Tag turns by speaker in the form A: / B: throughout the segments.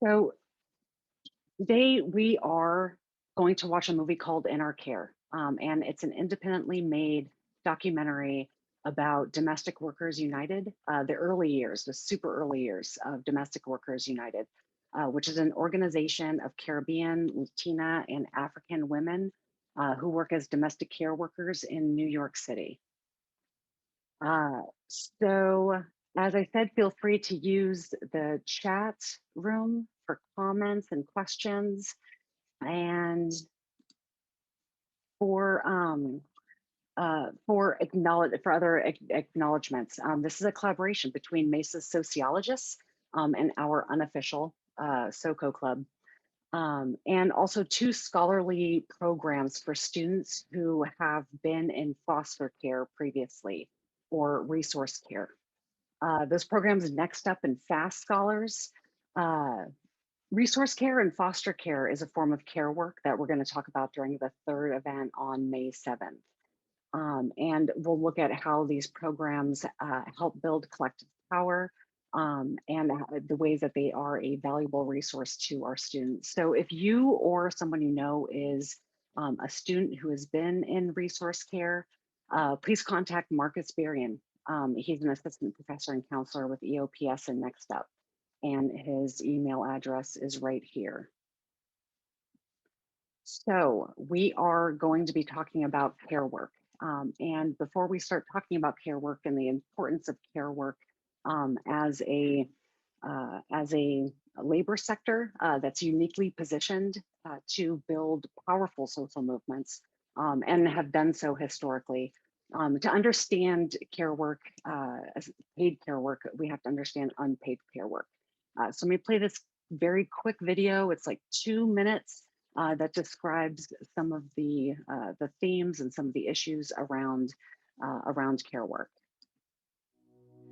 A: So today we are going to watch a movie called In Our Care, and it's an independently made documentary about Domestic Workers United, the early years, the super early years of Domestic Workers United, which is an organization of Caribbean, Latina, and African women who work as domestic care workers in New York City. So, as I said, feel free to use the chat room for comments and questions. And for for other acknowledgments, this is a collaboration between Mesa's sociologists and our unofficial SoCo Club, and also two scholarly programs for students who have been in foster care previously or resource care. Those programs, Next Up and Fast Scholars. Resource care and foster care is a form of care work that we're going to talk about during the third event on May 7th. And we'll look at how these programs help build collective power and the ways that they are a valuable resource to our students. So if you or someone you know is a student who has been in resource care, please contact Marcus Berrien. He's an assistant professor and counselor with EOPS and Next Up, and his email address is right here. So we are going to be talking about care work. And before we start talking about care work and the importance of care work as a labor sector that's uniquely positioned to build powerful social movements and have done so historically. To understand care work, as paid care work, we have to understand unpaid care work. So let me play this very quick video. It's like 2 minutes that describes some of the themes and some of the issues around care work.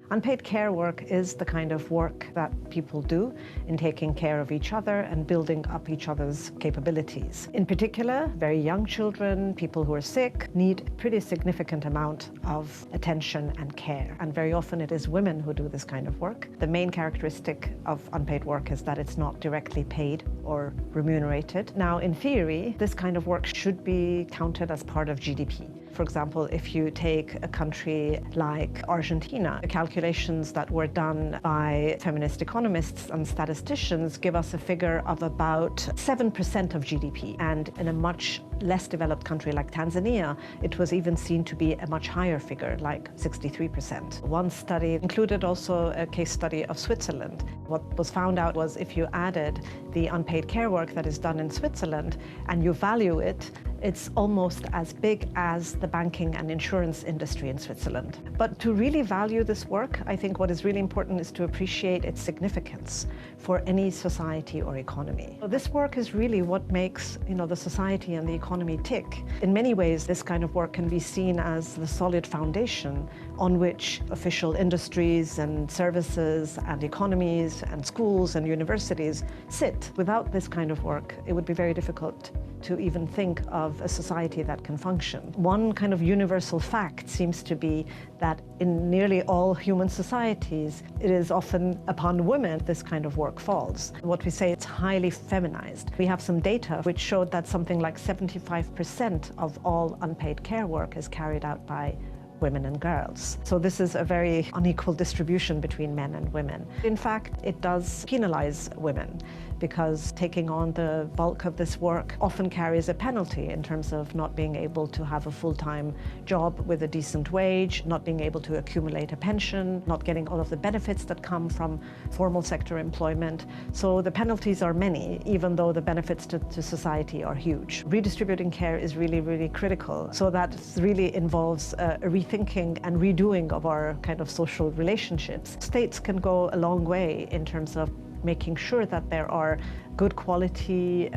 B: Unpaid care work is the kind of work that people do in taking care of each other and building up each other's capabilities. In particular, very young children, people who are sick, need a pretty significant amount of attention and care. And very often it is women who do this kind of work. The main characteristic of unpaid work is that it's not directly paid or remunerated. Now, in theory, this kind of work should be counted as part of GDP. For example, if you take a country like Argentina, the calculations that were done by feminist economists and statisticians give us a figure of about 7% of GDP. And in a much less developed country like Tanzania, it was even seen to be a much higher figure, like 63%. One study included also a case study of Switzerland. What was found out was if you added the unpaid care work that is done in Switzerland and you value it, it's almost as big as the banking and insurance industry in Switzerland. But to really value this work, I think what is really important is to appreciate its significance for any society or economy. So this work is really what makes, the society and the economy tick. In many ways, this kind of work can be seen as the solid foundation on which official industries and services and economies and schools and universities sit. Without this kind of work, it would be very difficult to even think of a society that can function. One kind of universal fact seems to be that in nearly all human societies, it is often upon women this kind of work falls. What we say, it's highly feminized. We have some data which showed that something like 75% of all unpaid care work is carried out by women and girls. So this is a very unequal distribution between men and women. In fact, it does penalize women because taking on the bulk of this work often carries a penalty in terms of not being able to have a full-time job with a decent wage, not being able to accumulate a pension, not getting all of the benefits that come from formal sector employment. So the penalties are many, even though the benefits to society are huge. Redistributing care is really, really critical. So that really involves a rethinking and redoing of our kind of social relationships. States can go a long way in terms of making sure that there are good quality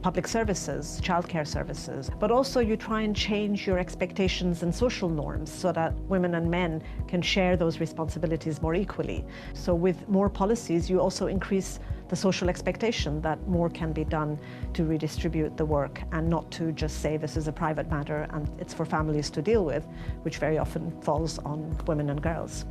B: public services, childcare services, but also you try and change your expectations and social norms so that women and men can share those responsibilities more equally. So with more policies, you also increase the social expectation that more can be done to redistribute the work and not to just say this is a private matter and it's for families to deal with, which very often falls on women and girls.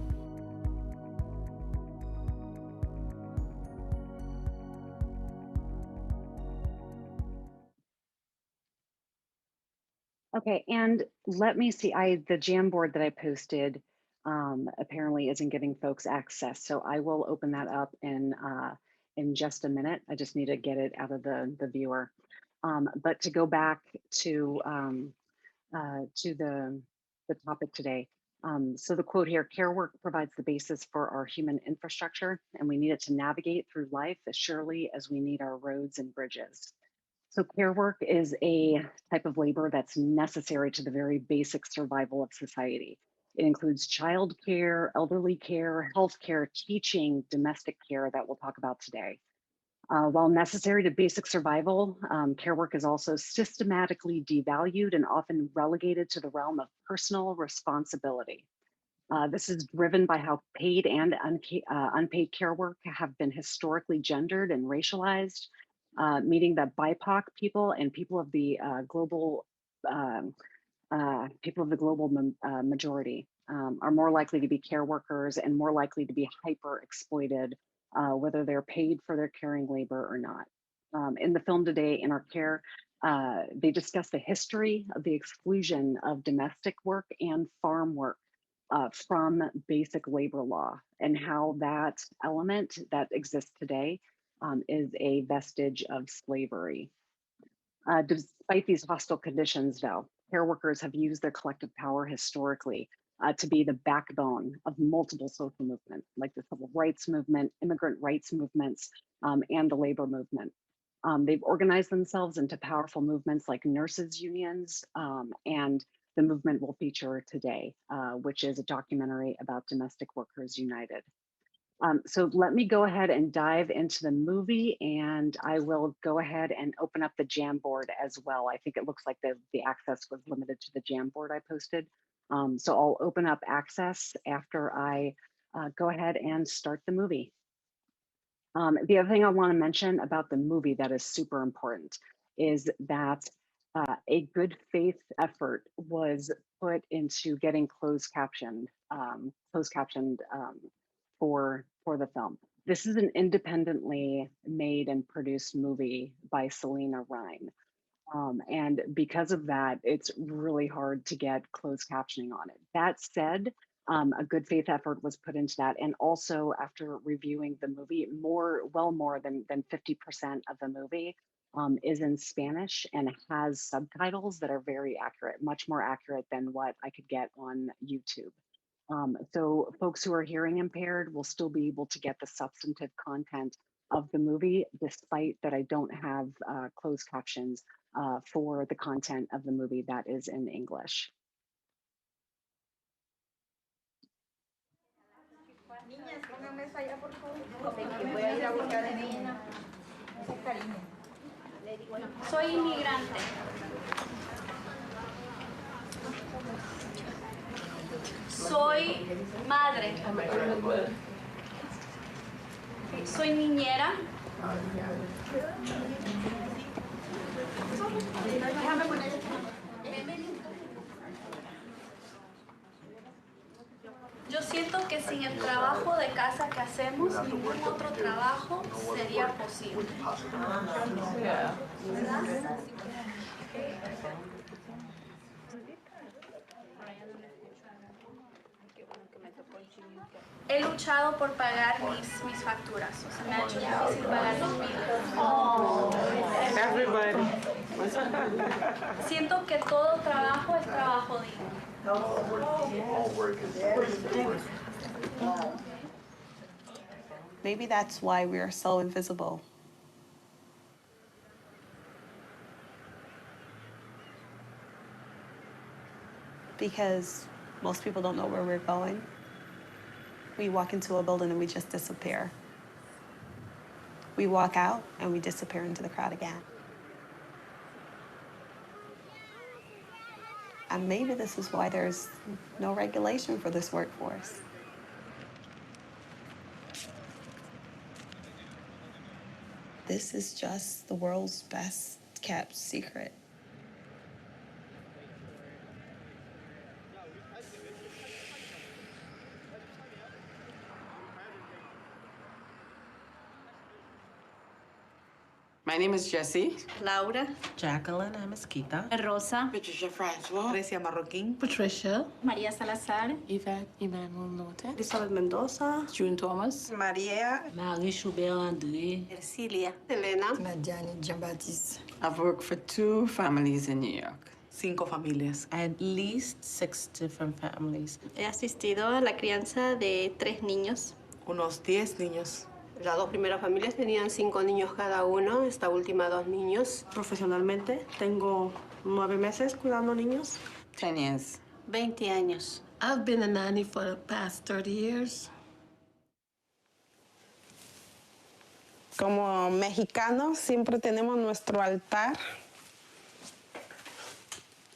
A: Okay, and let me see. The Jamboard that I posted apparently isn't giving folks access, so I will open that up in just a minute. I just need to get it out of the viewer. But to go back to the topic today. So the quote here: "Care work provides the basis for our human infrastructure, and we need it to navigate through life as surely as we need our roads and bridges." So care work is a type of labor that's necessary to the very basic survival of society. It includes child care, elderly care, healthcare, teaching, domestic care that we'll talk about today. While necessary to basic survival, care work is also systematically devalued and often relegated to the realm of personal responsibility. This is driven by how paid and unpaid care work have been historically gendered and racialized, meaning that BIPOC people and um, people of the global majority are more likely to be care workers and more likely to be hyper exploited, whether they're paid for their caring labor or not. In the film today, In Our Care, they discuss the history of the exclusion of domestic work and farm work from basic labor law and how that element that exists today is a vestige of slavery. Despite these hostile conditions, though, care workers have used their collective power historically to be the backbone of multiple social movements, like the civil rights movement, immigrant rights movements, and the labor movement. They've organized themselves into powerful movements like nurses' unions, and the movement will feature today, which is a documentary about domestic workers united. So let me go ahead and dive into the movie, and I will go ahead and open up the Jamboard as well. I think it looks like the access was limited to the Jamboard I posted. So I'll open up access after I go ahead and start the movie. The other thing I want to mention about the movie that is super important is that a good faith effort was put into getting closed captioned for the film. This is an independently made and produced movie by Selena Ryan. And because of that, it's really hard to get closed captioning on it. That said, a good faith effort was put into that. And also after reviewing the movie, well more than 50% of the movie is in Spanish and has subtitles that are very accurate, much more accurate than what I could get on YouTube. So folks who are hearing impaired will still be able to get the substantive content of the movie, despite that I don't have closed captions for the content of the movie that is in English.
C: Soy inmigrante. Soy madre. Soy niñera. Déjame poner. Yo siento que sin el trabajo de casa que hacemos, ningún otro trabajo sería posible. ¿Verdad? He luchado por pagar mis facturas. O sea, me ha hecho difícil pagar los biles.
D: Everybody.
C: Siento que todo trabajo es trabajo digno.
D: Maybe that's why we are so invisible. Because most people don't know where we're going. We walk into a building and we just disappear. We walk out and we disappear into the crowd again. And maybe this is why there's no regulation for this workforce. This is just the world's best kept secret.
E: My name is Jessie.
C: Laura.
F: Jacqueline, I'm Mesquita.
C: Rosa.
E: Patricia Francois.
F: Grecia Marroquín.
G: Patricia.
C: María Salazar.
E: Yvette Emmanuel Norte.
D: Elizabeth Mendoza.
E: June Thomas.
F: Maria.
G: Marie Schubert André.
D: Ercilia. Elena.
H: Madiane Jean-Baptiste.
E: I've worked for 2 families in New York.
F: 5 familias.
G: At least 6 different families.
C: He asistido a la crianza de 3 niños.
F: Unos 10 niños.
I: Las 2 primeras familias tenían 5 niños cada uno, esta última 2 niños.
J: Profesionalmente tengo 9 meses cuidando niños.
E: 10 years.
C: 20 años.
G: I've been a nanny for the past 30 years.
K: Como mexicanos siempre tenemos nuestro altar,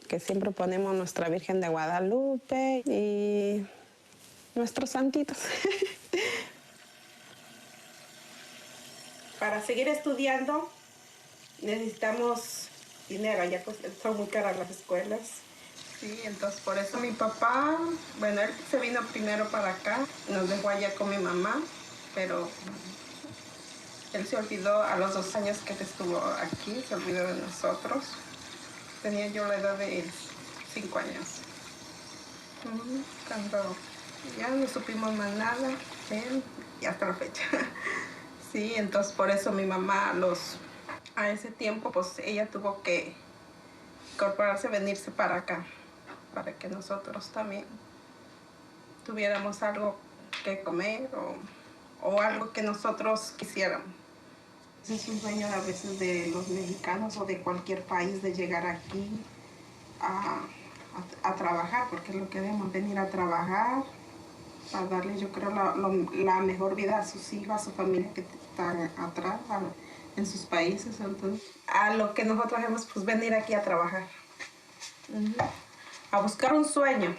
K: que siempre ponemos nuestra Virgen de Guadalupe y nuestros santitos. Para seguir estudiando necesitamos dinero, ya pues son muy caras las escuelas. Sí, entonces por eso mi papá, bueno, él se vino primero para acá, nos dejó allá con mi mamá, pero él se olvidó a los 2 años que él estuvo aquí, se olvidó de nosotros. Tenía yo la edad de 5 años. Cuando ya no supimos más nada de él, y hasta la fecha. Sí, entonces por eso mi mamá a ese tiempo, pues ella tuvo que incorporarse, venirse para acá, para que nosotros también tuviéramos algo que comer o algo que nosotros quisiéramos. Ese es un sueño a veces de los mexicanos o de cualquier país, de llegar aquí a trabajar, porque es lo que debemos, venir a trabajar, para darle, yo creo, la mejor vida a sus hijos, a su familia que están atrás, en sus países. Entonces, a lo que nosotros hacemos, pues venir aquí a trabajar, a buscar un sueño.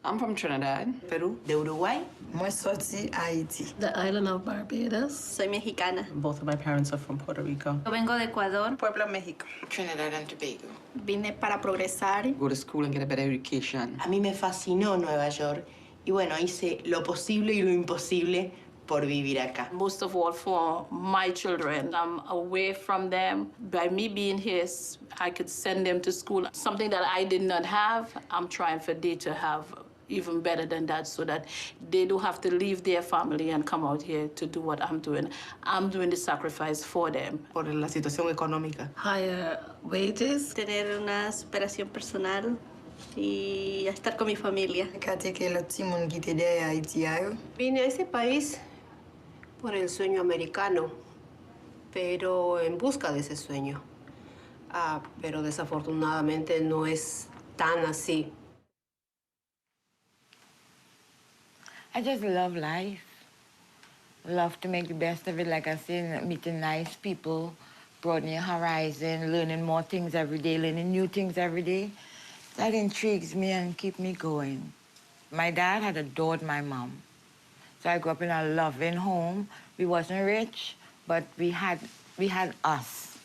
E: I'm from Trinidad.
F: Perú. De Uruguay.
H: Moi, sorti à Haïti.
G: The island of Barbados.
C: Soy mexicana.
F: Both of my parents are from Puerto Rico.
C: Yo vengo de Ecuador.
K: Pueblo, México.
E: Trinidad and Tobago.
C: Vine para progresar.
E: Go to school and get a better education.
L: A mí me fascinó Nueva York y bueno, hice lo posible y lo imposible por vivir acá.
M: Most of all for my children. I'm away from them. By me being here, I could send them to school. Something that I did not have, I'm trying for they to have even better than that so that they don't have to leave their family and come out here to do what I'm doing. I'm doing the sacrifice for them.
F: Por la situación económica.
G: Higher wages.
C: Tener una superación personal y estar con mi familia.
I: Vine a ese país por el sueño americano, pero en busca de ese sueño. Pero desafortunadamente no es tan así.
N: I just love life. Love to make the best of it, like I said, meeting nice people, broadening your horizon, learning more things every day, learning new things every day. That intrigues me and keep me going. My dad had adored my mom. So I grew up in a loving home. We wasn't rich, but we had us.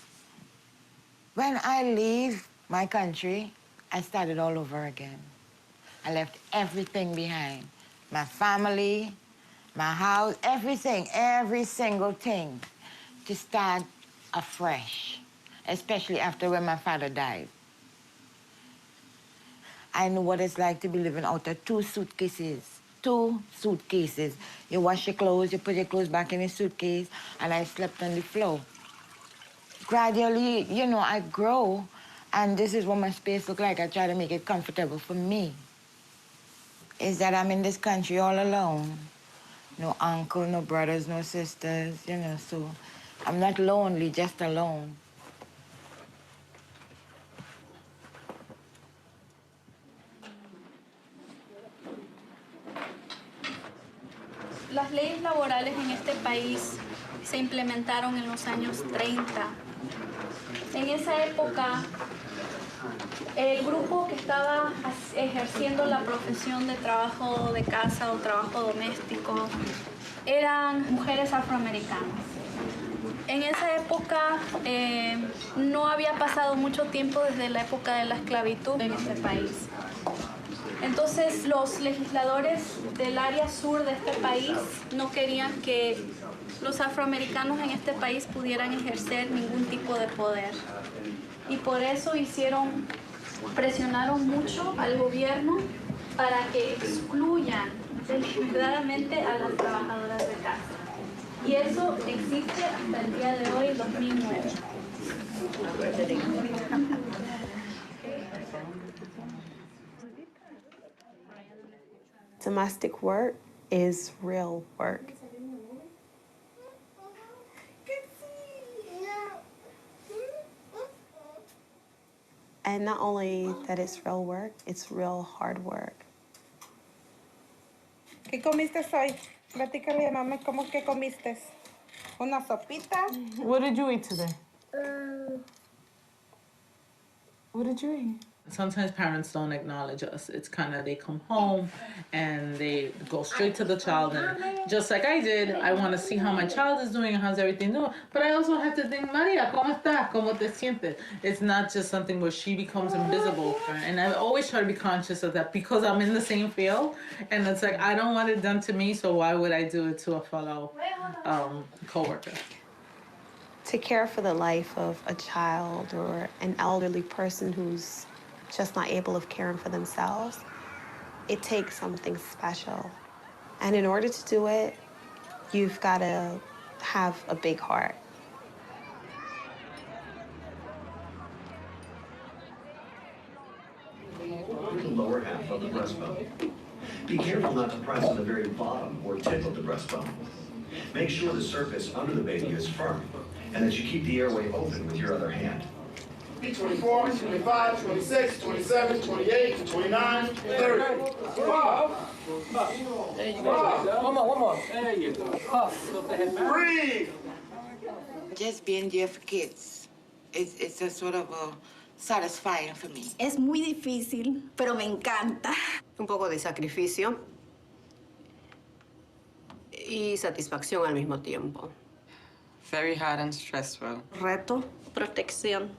N: When I leave my country, I started all over again. I left everything behind. My family, my house, everything, every single thing, to start afresh, especially after when my father died. I know what it's like to be living out of 2 suitcases. 2 suitcases. You wash your clothes, you put your clothes back in your suitcase, and I slept on the floor. Gradually, you know, I grow, and this is what my space looks like. I try to make it comfortable for me. Is that I'm in this country all alone. No uncle, no brothers, no sisters, you know, so I'm not lonely, just alone.
C: Las leyes laborales en este país se implementaron en los años 30. En esa época, el grupo que estaba ejerciendo la profesión de trabajo de casa o trabajo doméstico eran mujeres afroamericanas. En esa época no había pasado mucho tiempo desde la época de la esclavitud en este país. Entonces los legisladores del área sur de este país no querían que los afroamericanos en este país pudieran ejercer ningún tipo de poder. Y por eso presionaron mucho al gobierno para que excluyan deliberadamente a las trabajadoras de casa. Y eso existe hasta el día de hoy, 2009.
D: Domestic work is real work. And not only that it's real work, it's real hard work.
K: ¿Qué comiste hoy? Platícale a mamá cómo que comiste. Una sopita.
F: What did you eat today? What did you eat? Sometimes parents don't acknowledge us. It's kind of they come home and they go straight to the child, and just like I did, I want to see how my child is doing and how's everything doing. But I also have to think, Maria, ¿cómo estás? ¿Cómo te sientes? It's not just something where she becomes invisible. And I always try to be conscious of that because I'm in the same field, and it's like I don't want it done to me, so why would I do it to a fellow coworker?
D: To care for the life of a child or an elderly person who's just not able of caring for themselves, it takes something special. And in order to do it, you've got to have a big heart.
O: The lower half of the breastbone. Be careful not to press on the very bottom or tip of the breastbone. Make sure the surface under the baby is firm and that you keep the airway open with your other hand.
P: 24, 25, 26, 27, 28, 29, 30. Puff. There you go. One more. There you go. Puff. Breathe.
N: Just being there for kids, it's a sort of a satisfying for me.
C: Es muy difícil, pero me encanta.
I: Un poco de sacrificio y satisfacción al mismo tiempo.
E: Very hard and stressful.
J: Reto.
C: Protección.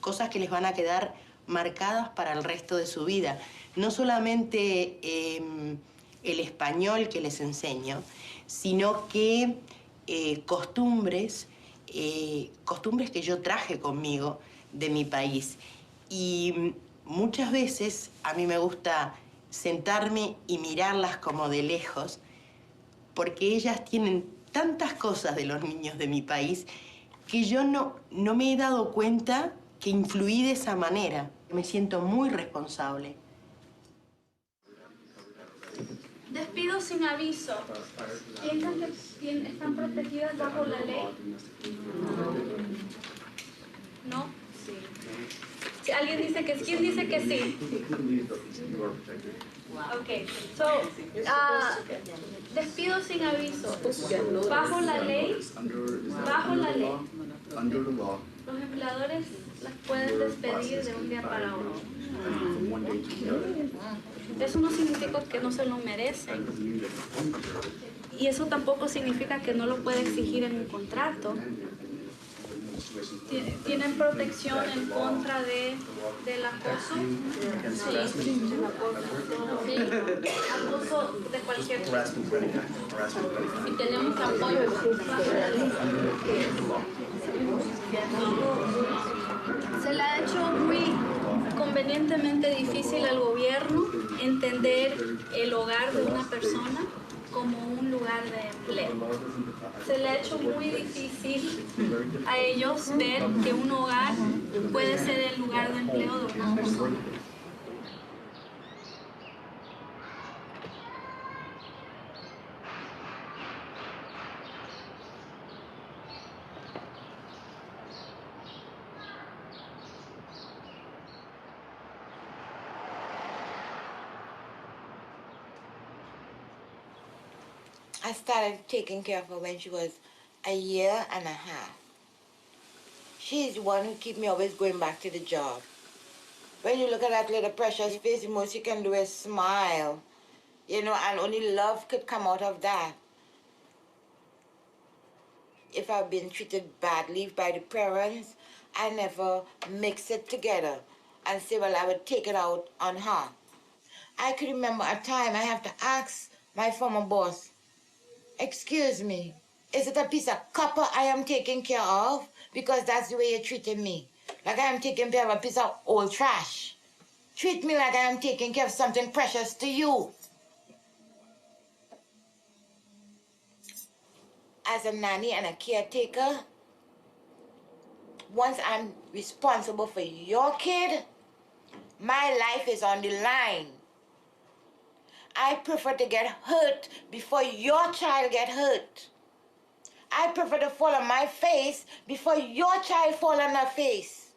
L: Cosas que les van a quedar marcadas para el resto de su vida. No solamente el español que les enseño, sino que costumbres que yo traje conmigo de mi país. Y muchas veces a mí me gusta sentarme y mirarlas como de lejos, porque ellas tienen tantas cosas de los niños de mi país que yo no me he dado cuenta que influí de esa manera. Me siento muy responsable.
C: Despido sin aviso. ¿Piensan que están protegidas bajo la ley? ¿No? Sí. Si alguien dice que sí, ¿quién dice que sí? Ok, so, despido sin aviso. Bajo la ley, los empleadores las pueden despedir de un día para otro. Eso no significa que no se lo merecen. Y eso tampoco significa que no lo puede exigir en un contrato. ¿Tienen protección en contra del acoso? Sí. Acoso de cualquier tipo. Y tenemos apoyo. Se le ha hecho muy convenientemente difícil al gobierno entender el hogar de una persona como un lugar de empleo. Se le ha hecho muy difícil a ellos ver que un hogar puede ser el lugar de empleo de una persona.
N: I started taking care of her when she was a year and a half. She's the one who keeps me always going back to the job. When you look at that little precious face, the most you can do is smile. You know, and only love could come out of that. If I've been treated badly by the parents, I never mix it together and say, well, I would take it out on her. I could remember a time I have to ask my former boss, excuse me, is it a piece of copper I am taking care of? Because that's the way you're treating me. Like I am taking care of a piece of old trash. Treat me like I am taking care of something precious to you. As a nanny and a caretaker, once I'm responsible for your kid, my life is on the line. I prefer to get hurt before your child get hurt. I prefer to fall on my face before your child fall on her face.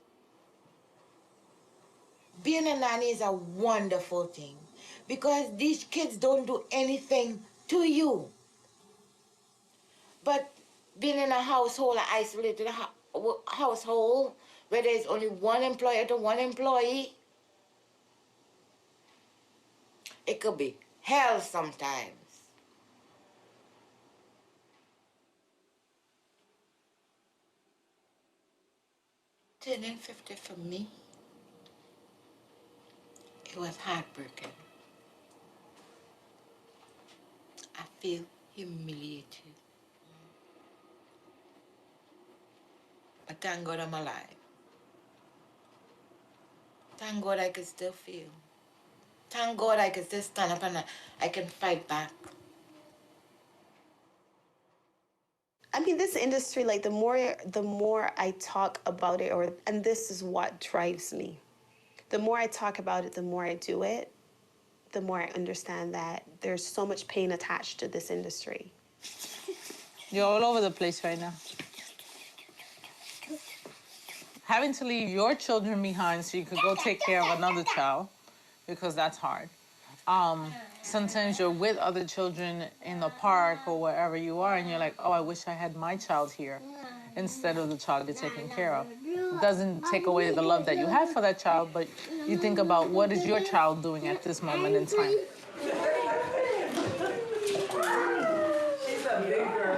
N: Being a nanny is a wonderful thing because these kids don't do anything to you. But being in a household, an isolated household, where there's only one employer to one employee, it could be hell sometimes. Turning 50 for me, it was heartbreaking. I feel humiliated. But thank God I'm alive. Thank God I can still feel. Thank God I can still stand up and I can fight back.
D: I mean, this industry, like the more I talk about it, and this is what drives me. The more I talk about it, the more I do it, the more I understand that there's so much pain attached to this industry.
F: You're all over the place right now. Having to leave your children behind so you could go take care of another child, because that's hard. Sometimes you're with other children in the park or wherever you are, and you're like, oh, I wish I had my child here instead of the child you're taking care of. It doesn't take away the love that you have for that child, but you think about what is your child doing at this moment in time.
P: She's a big girl.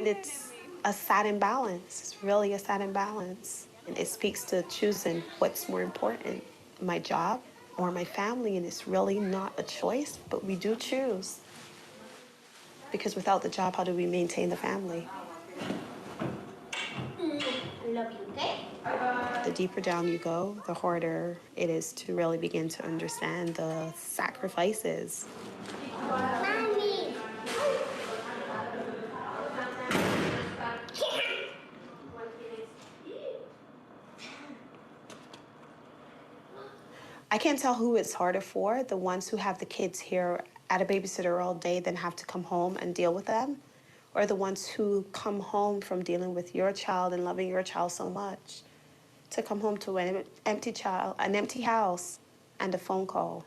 D: It's a sad imbalance. It's really a sad imbalance. And it speaks to choosing what's more important, my job or my family. And it's really not a choice, but we do choose. Because without the job, how do we maintain the family? The deeper down you go, the harder it is to really begin to understand the sacrifices. Mommy. I can't tell who it's harder for, the ones who have the kids here at a babysitter all day, then have to come home and deal with them, or the ones who come home from dealing with your child and loving your child so much, to come home to an empty house, and a phone call.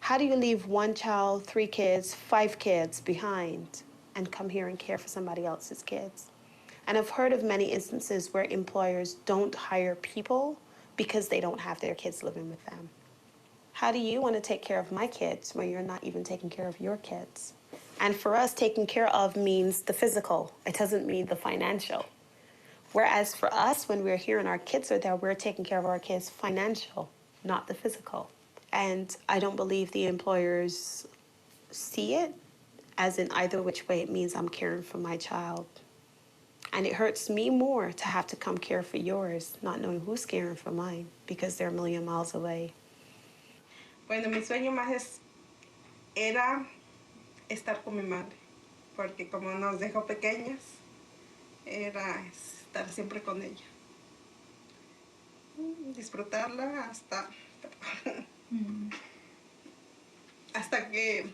D: How do you leave one child, 3 kids, 5 kids behind and come here and care for somebody else's kids? And I've heard of many instances where employers don't hire people because they don't have their kids living with them. How do you want to take care of my kids when you're not even taking care of your kids? And for us, taking care of means the physical. It doesn't mean the financial. Whereas for us, when we're here and our kids are there, we're taking care of our kids financial, not the physical. And I don't believe the employers see it as in either which way it means I'm caring for my child. And it hurts me more to have to come care for yours, not knowing who's caring for mine, because they're a million miles away.
K: Bueno, mi sueño más era estar con mi madre, porque como nos dejó pequeñas, era estar siempre con ella. Disfrutarla hasta que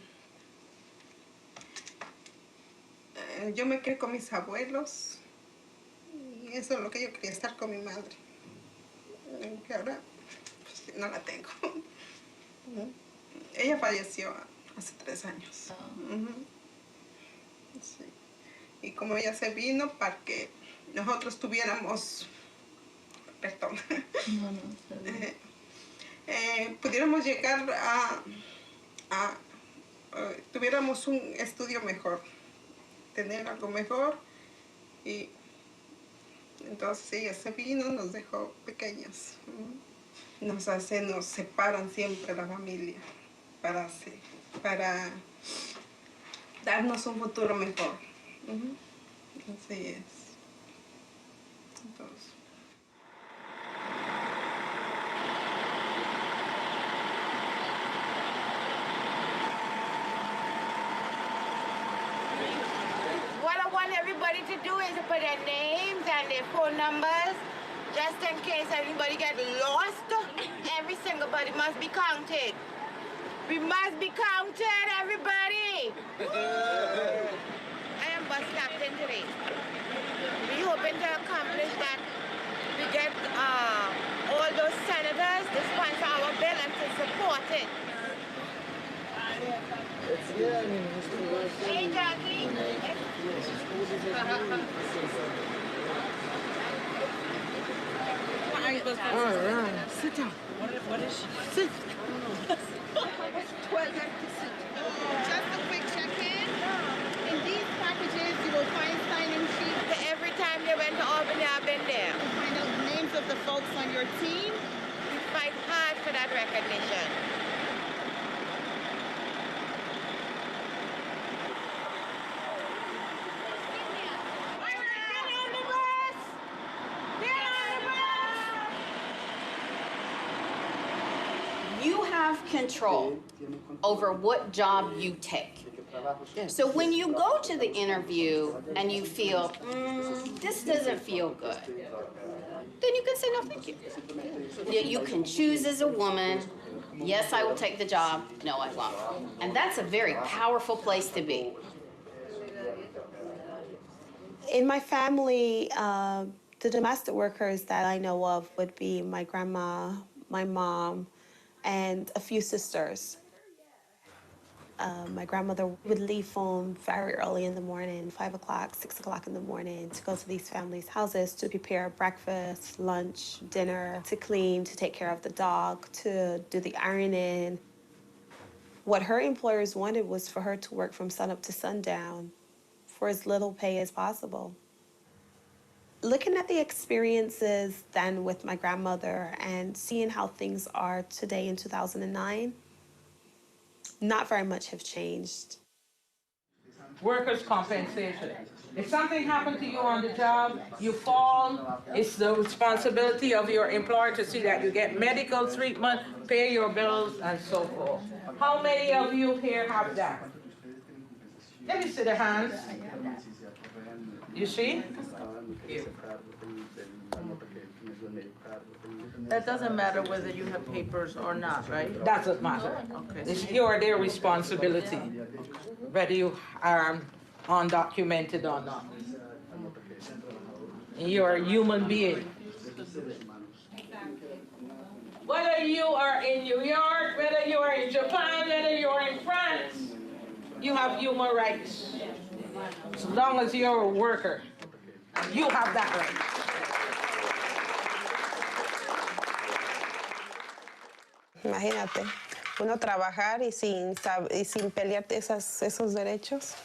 K: yo me crié con mis abuelos. Y eso es lo que yo quería, estar con mi madre. Que ahora pues, no la tengo. ella falleció hace 3 años. Sí. Y como ella se vino para que nosotros tuviéramos, perdón, pudiéramos llegar tuviéramos un estudio mejor, tener algo mejor, y entonces ella se vino, nos dejó pequeños. Nos separan siempre la familia para darnos un futuro mejor. Así es. Entonces.
N: What I want everybody to do is to put their names and their phone numbers, just in case anybody get lost. Every single body must be counted. We must be counted, everybody. I am bus captain today. We hoping to accomplish that. We get all those senators to sponsor our bill and to support it. Hey, Jackie.
Q: All right, sit down. What is she? Sit.
N: Just a quick check-in. In these packages, you will find sign-in sheets. Every time you went to Albany, I've been there. To find out the names of the folks on your team. We fight hard for that recognition.
R: You have control over what job you take. So when you go to the interview and you feel, this doesn't feel good, then you can say no thank you. You can choose as a woman, yes, I will take the job, no, I won't. And that's a very powerful place to be.
D: In my family, the domestic workers that I know of would be my grandma, my mom, and a few sisters. My grandmother would leave home very early in the morning, 5 o'clock, 6 o'clock in the morning, to go to these families' houses to prepare breakfast, lunch, dinner, to clean, to take care of the dog, to do the ironing. What her employers wanted was for her to work from sunup to sundown for as little pay as possible. Looking at the experiences then with my grandmother and seeing how things are today in 2009, not very much have changed.
F: Workers' compensation. If something happened to you on the job, you fall, it's the responsibility of your employer to see that you get medical treatment, pay your bills, and so forth. How many of you here have that? Let me see the hands. You see?
Q: That doesn't matter whether you have papers or not, right?
F: Doesn't matter.
Q: Okay.
F: It's their responsibility, whether you are undocumented or not. You're a human being. Whether you are in New York, whether you are in Japan, whether you are in France, you have human rights. As long as you're a worker, you have that right.
D: Imagínate, uno trabajar y sin pelear esos derechos,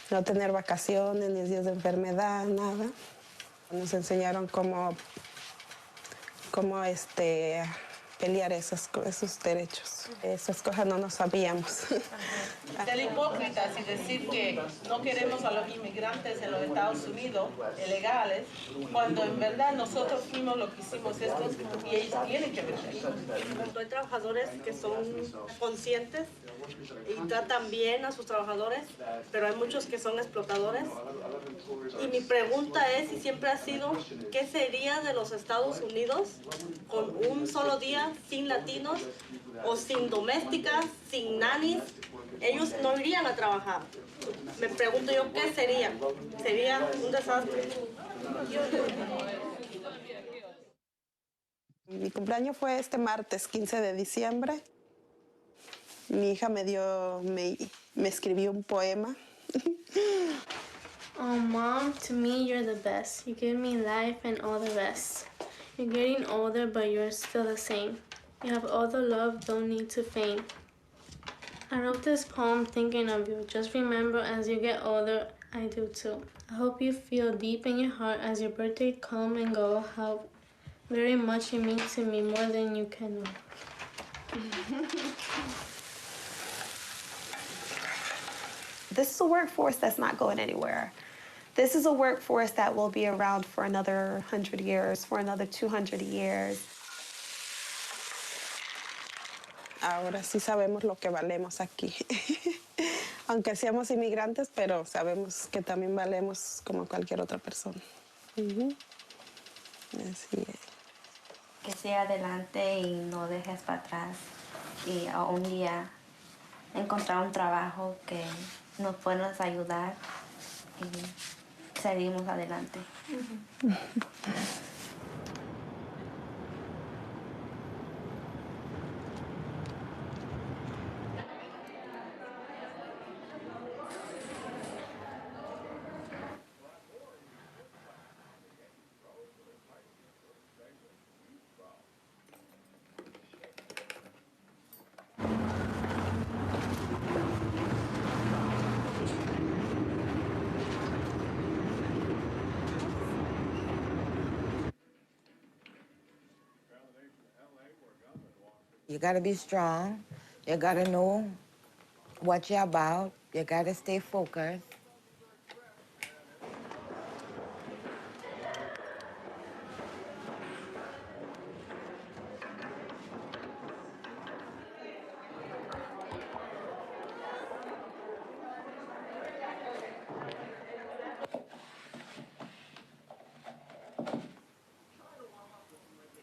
D: no tener vacaciones, ni días de enfermedad, nada. Nos enseñaron cómo pelear esos derechos. Esas cosas no nos sabíamos.
J: Ser hipócritas y decir que no queremos a los inmigrantes en los Estados Unidos, ilegales, cuando en verdad nosotros fuimos los que hicimos esto y ellos tienen que meter. Hay trabajadores que son conscientes y tratan bien a sus trabajadores, pero hay muchos que son explotadores. Y mi pregunta es, y siempre ha sido, ¿qué sería de los Estados Unidos con un solo día sin latinos o sin domésticas, sin nannies? Ellos no irían a trabajar. Me pregunto yo, ¿qué sería? Sería un desastre.
D: Mi cumpleaños fue este martes, 15 de diciembre. Mi hija me escribió un poema.
S: Oh, Mom, to me, you're the best. You give me life and all the rest. You're getting older, but you're still the same. You have all the love, don't need to feign. I wrote this poem thinking of you. Just remember, as you get older, I do too. I hope you feel deep in your heart as your birthday come and go how very much you mean to me, more than you can know.
D: This is a workforce that's not going anywhere. This is a workforce that will be around for another 100 years, for another 200 years. Ahora sí sabemos lo que valemos aquí. Aunque seamos inmigrantes, pero sabemos que también valemos como cualquier otra persona. Así es.
T: Que siga adelante y no dejes para atrás. Y a un día encontrar un trabajo que nos pueda ayudar y seguimos adelante.
N: You gotta be strong. You gotta know what you're about. You gotta stay focused.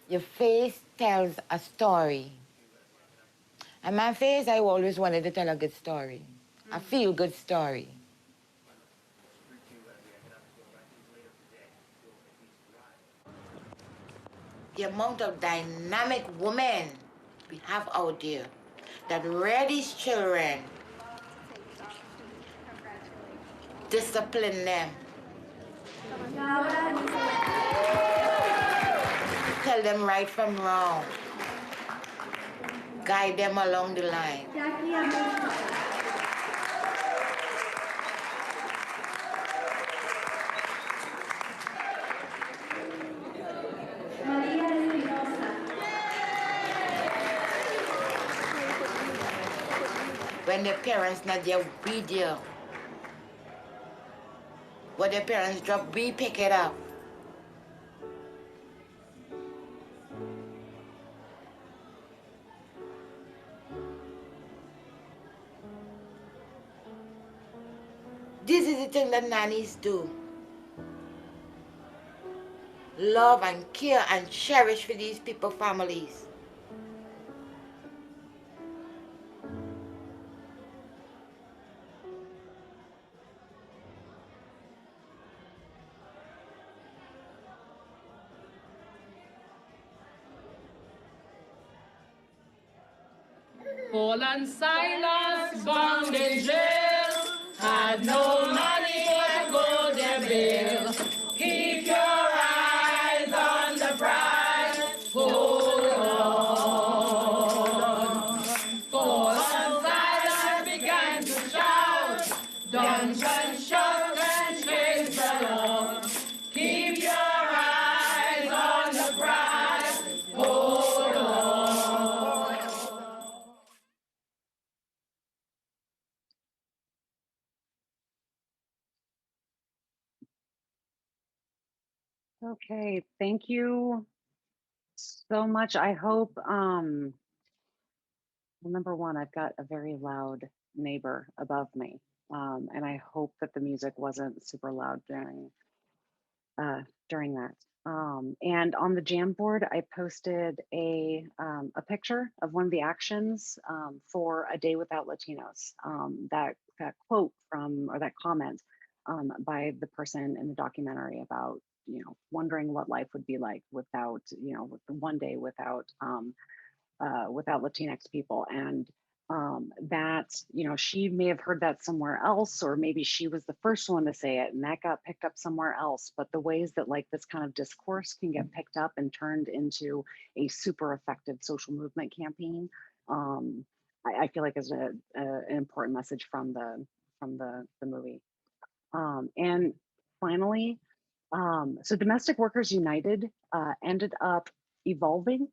N: Your face tells a story. And my face, I always wanted to tell a good story, a feel-good story. The amount of dynamic women we have out there that raise children, discipline them, tell them right from wrong, guide them along the line. When their parents not there, we there. What their parents drop, we pick it up. This is the thing that nannies do. Love and care and cherish for these people, families.
U: Paul and Silas bound in jail, had no money to go their bill. Keep your eyes on the prize, hold on. Paul and Silas began to shout, dungeon shut and chase the law. Keep your eyes on the prize, hold on.
A: Okay, thank you so much. I hope, well, number one, I've got a very loud neighbor above me, and I hope that the music wasn't super loud during that. And on the Jamboard, I posted a picture of one of the actions for A Day Without Latinos. That quote from, or that comment by the person in the documentary about, wondering what life would be like without, with one day without without Latinx people. And that, you know, she may have heard that somewhere else, or maybe she was the first one to say it and that got picked up somewhere else. But the ways that like this kind of discourse can get picked up and turned into a super effective social movement campaign, I feel like is an important message from the movie. And finally, so Domestic Workers United ended up evolving,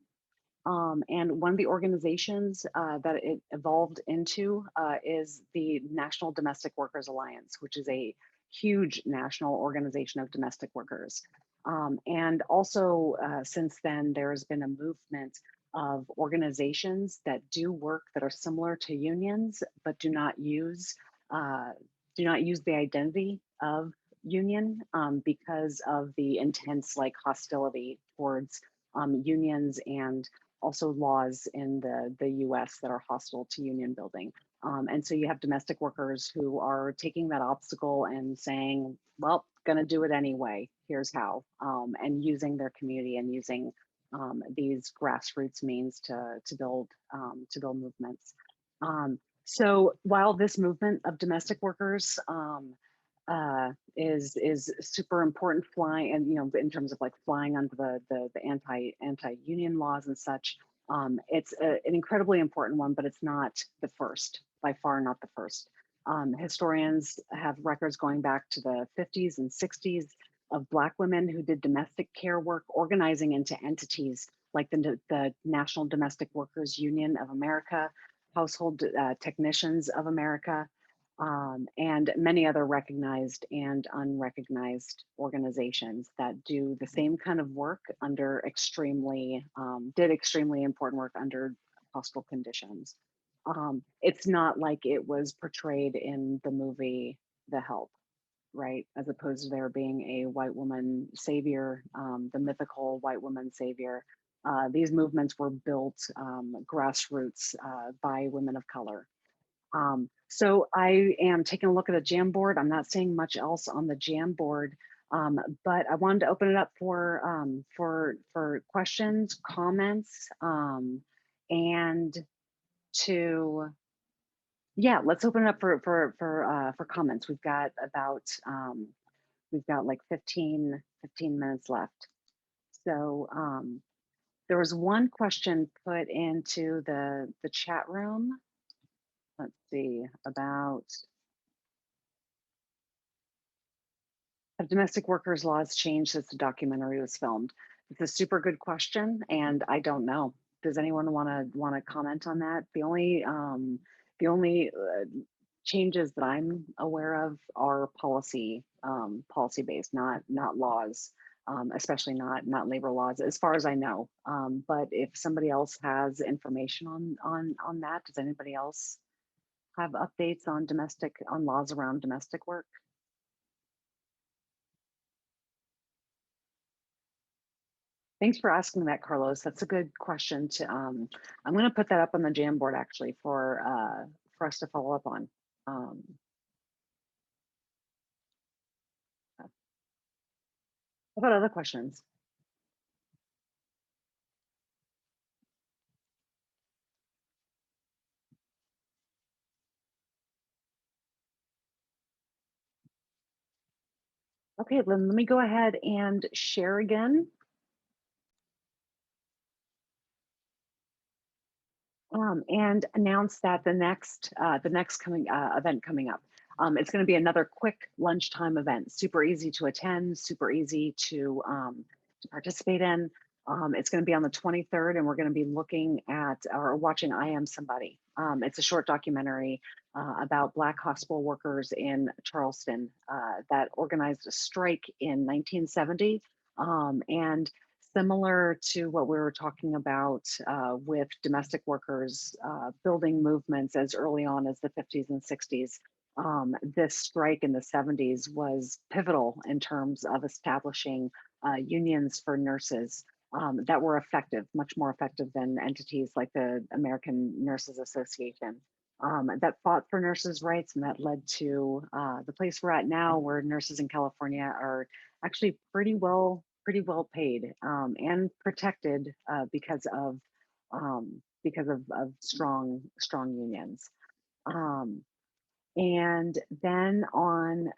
A: and one of the organizations that it evolved into is the National Domestic Workers Alliance, which is a huge national organization of domestic workers. And also, since then, there has been a movement of organizations that do work that are similar to unions, but do not use the identity of union because of the intense like hostility towards unions and also laws in the US that are hostile to union building. And so you have domestic workers who are taking that obstacle and saying, well, gonna do it anyway, here's how, and using their community and using these grassroots means to build movements. So while this movement of domestic workers is super important, flying and, you know, in terms of like flying under the anti-union laws and such, it's an incredibly important one, but it's not the first, by far not the first. Historians have records going back to the 50s and 60s of Black women who did domestic care work, organizing into entities like the National Domestic Workers Union of America, Household Technicians of America, and many other recognized and unrecognized organizations that do the same kind of work under did extremely important work under hostile conditions. It's not like it was portrayed in the movie The Help, right? As opposed to there being a white woman savior, the mythical white woman savior. These movements were built grassroots by women of color. So I am taking a look at a Jamboard. I'm not seeing much else on the Jamboard, but I wanted to open it up for questions, comments, and to let's open it up for comments. We've got about we've got like 15 minutes left. So there was one question put into the chat room. Let's see, about have domestic workers laws changed since the documentary was filmed? It's a super good question, and I don't know. Does anyone want to comment on that? The only changes that I'm aware of are policy based, not laws, especially not labor laws, as far as I know. But if somebody else has information on that, does anybody else have updates on laws around domestic work? Thanks for asking that, Carlos. That's a good question to, I'm going to put that up on the Jamboard actually for us to follow up on. What about other questions? Okay, then let me go ahead and share again. And announce that the next coming event coming up. It's going to be another quick lunchtime event, super easy to attend, super easy to participate in. It's going to be on the 23rd, and we're going to be looking at or watching I Am Somebody. It's a short documentary about Black hospital workers in Charleston that organized a strike in 1970. And similar to what we were talking about with domestic workers building movements as early on as the 50s and 60s, this strike in the 70s was pivotal in terms of establishing unions for nurses that were effective, much more effective than entities like the American Nurses Association. That fought for nurses' rights, and that led to the place we're at now, where nurses in California are actually pretty well paid and protected because of because of strong unions. And then on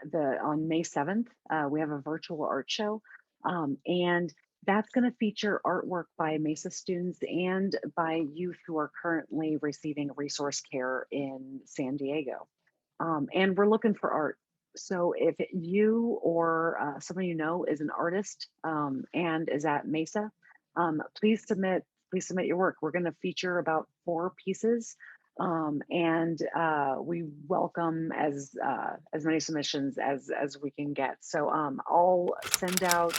A: May 7th, we have a virtual art show, and that's going to feature artwork by Mesa students and by youth who are currently receiving resource care in San Diego. And we're looking for art. So if you or someone you know is an artist and is at Mesa, please submit your work. We're going to feature about 4 pieces, and we welcome as many submissions as we can get. So I'll send out